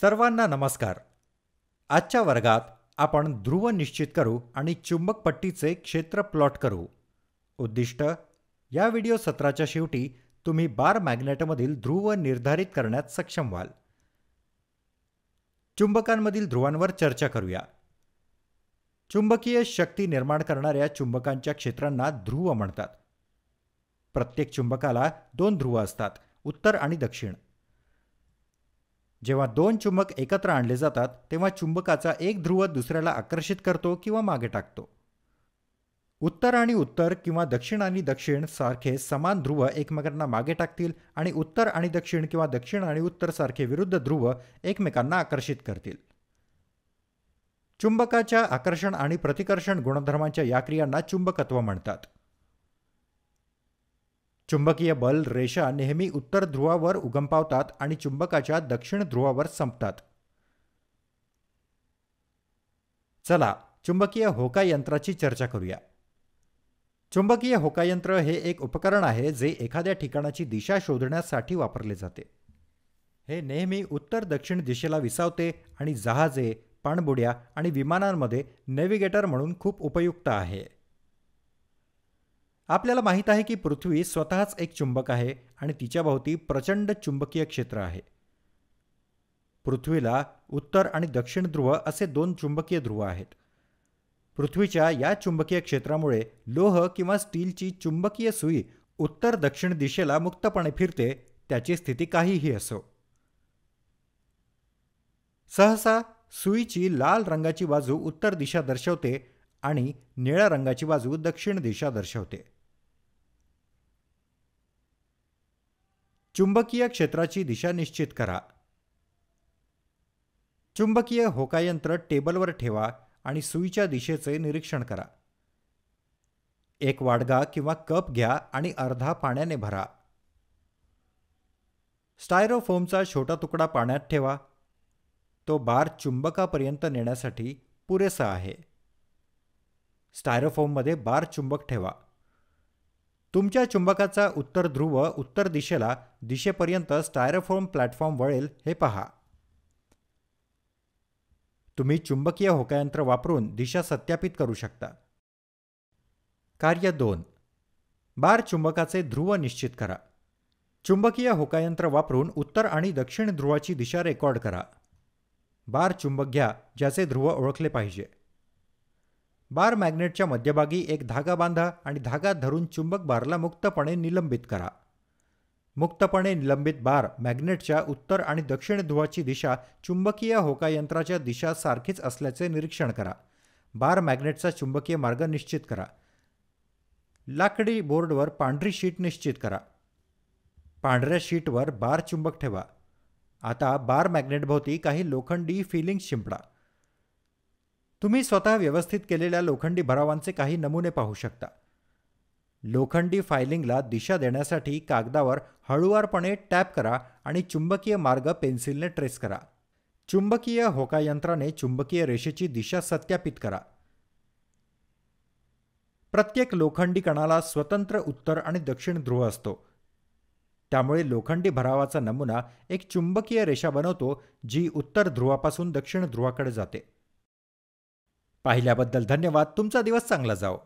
सर्वांना नमस्कार. आजच्या वर्गात आपण ध्रुव निश्चित करू आणि चुंबक पट्टीचे क्षेत्र प्लॉट करू. उद्दिष्ट: या व्हिडिओ सत्राच्या शेवटी तुम्ही बार मॅग्नेटमधील ध्रुव निर्धारित करण्यात सक्षम व्हाल. चुंबकांमधील ध्रुवांवर चर्चा करूया. चुंबकीय शक्ती निर्माण करणाऱ्या चुंबकांच्या क्षेत्रांना ध्रुव म्हणतात. प्रत्येक चुंबकाला 2 ध्रुव असतात, उत्तर आणि दक्षिण. जेव्हा 2 चुंबक एकत्र आणले जातात तेव्हा चुंबकाचा एक ध्रुव दुसऱ्याला आकर्षित करतो किंवा मागे टाकतो. उत्तर आणि उत्तर किंवा दक्षिण आणि दक्षिण सारखे समान ध्रुव एकमेकांना मागे टाकतील आणि उत्तर आणि दक्षिण किंवा दक्षिण आणि उत्तर सारखे विरुद्ध ध्रुव एकमेकांना आकर्षित करतील. चुंबकाच्या आकर्षण आणि प्रतिकर्षण गुणधर्मांच्या या क्रियांना चुंबकत्व म्हणतात. चुंबकीय बल रेषा नेहमी उत्तर ध्रुवावर उगम पावतात आणि चुंबकाच्या दक्षिण ध्रुवावर संपतात. चला चुंबकीय होकायंत्राची यंत्राची चर्चा करूया. चुंबकीय होकायंत्र हे एक उपकरण आहे जे एखाद्या ठिकाणाची दिशा शोधण्यासाठी वापरले जाते. हे नेहमी उत्तर दक्षिण दिशेला विसावते आणि जहाजे, पाणबुड्या आणि विमानांमध्ये नेव्हिगेटर म्हणून खूप उपयुक्त आहे. आपल्याला माहित आहे की पृथ्वी स्वतःच एक चुंबक आहे आणि तिच्याभोवती प्रचंड चुंबकीय क्षेत्र आहे. पृथ्वीला उत्तर आणि दक्षिण ध्रुव असे 2 चुंबकीय ध्रुव आहेत. पृथ्वीच्या या चुंबकीय क्षेत्रामुळे लोह किंवा स्टीलची चुंबकीय सुई उत्तर दक्षिण दिशेला मुक्तपणे फिरते, त्याची स्थिती काहीही असो. सहसा सुईची लाल रंगाची बाजू उत्तर दिशा दर्शवते आणि निळ्या रंगाची बाजू दक्षिण दिशा दर्शवते. चुंबकीय क्षेत्राची दिशा निश्चित करा. चुंबकीय होकायंत्र टेबलवर ठेवा आणि सुईच्या दिशेचे निरीक्षण करा. एक वाडगा किंवा कप घ्या आणि अर्धा पाण्याने भरा. स्टायरोफोमचा छोटा तुकडा पाण्यात ठेवा. तो बार चुंबकापर्यंत नेण्यासाठी पुरेसा आहे. स्टायरोफोममध्ये बार चुंबक ठेवा. तुमच्या चुंबकाचा उत्तर ध्रुव उत्तर दिशेपर्यंत स्टायरोफोम प्लॅटफॉर्म वळेल हे पहा. तुम्ही चुंबकीय होकायंत्र वापरून दिशा सत्यापित करू शकता. कार्य 2. बार चुंबकाचे ध्रुव निश्चित करा. चुंबकीय होकायंत्र वापरून उत्तर आणि दक्षिण ध्रुवाची दिशा रेकॉर्ड करा. बार चुंबक घ्या ज्याचे ध्रुव ओळखले पाहिजे. बार मॅग्नेटच्या मध्यभागी एक धागा बांधा आणि धागा धरून चुंबक बारला मुक्तपणे निलंबित करा. मुक्तपणे निलंबित बार मॅग्नेटच्या उत्तर आणि दक्षिण ध्रुवाची दिशा चुंबकीय होकायंत्राच्या दिशा सारखीच असल्याचे निरीक्षण करा. बार मॅग्नेटचा चुंबकीय मार्ग निश्चित करा. लाकडी बोर्डवर पांढरी शीट निश्चित करा. पांढऱ्या शीटवर बार चुंबक ठेवा. आता बार मॅग्नेटभोवती काही लोखंडी फिलिंग्स शिंपडा. तुम्ही स्वतः व्यवस्थित केलेल्या लोखंडी भरावांचे काही नमुने पाहू शकता. लोखंडी फायलिंगला दिशा देण्यासाठी कागदावर हळुवारपणे टॅप करा आणि चुंबकीय मार्ग पेन्सिलने ट्रेस करा. चुंबकीय होकायंत्राने चुंबकीय रेषेची दिशा सत्यापित करा. प्रत्येक लोखंडी कणाला स्वतंत्र उत्तर आणि दक्षिण ध्रुव असतो. त्यामुळे लोखंडी भरावाचा नमुना एक चुंबकीय रेषा बनवतो जी उत्तर ध्रुवापासून दक्षिण ध्रुवाकडे जाते. पाहिल्याबद्दल धन्यवाद. तुमचा दिवस चांगला जाओ.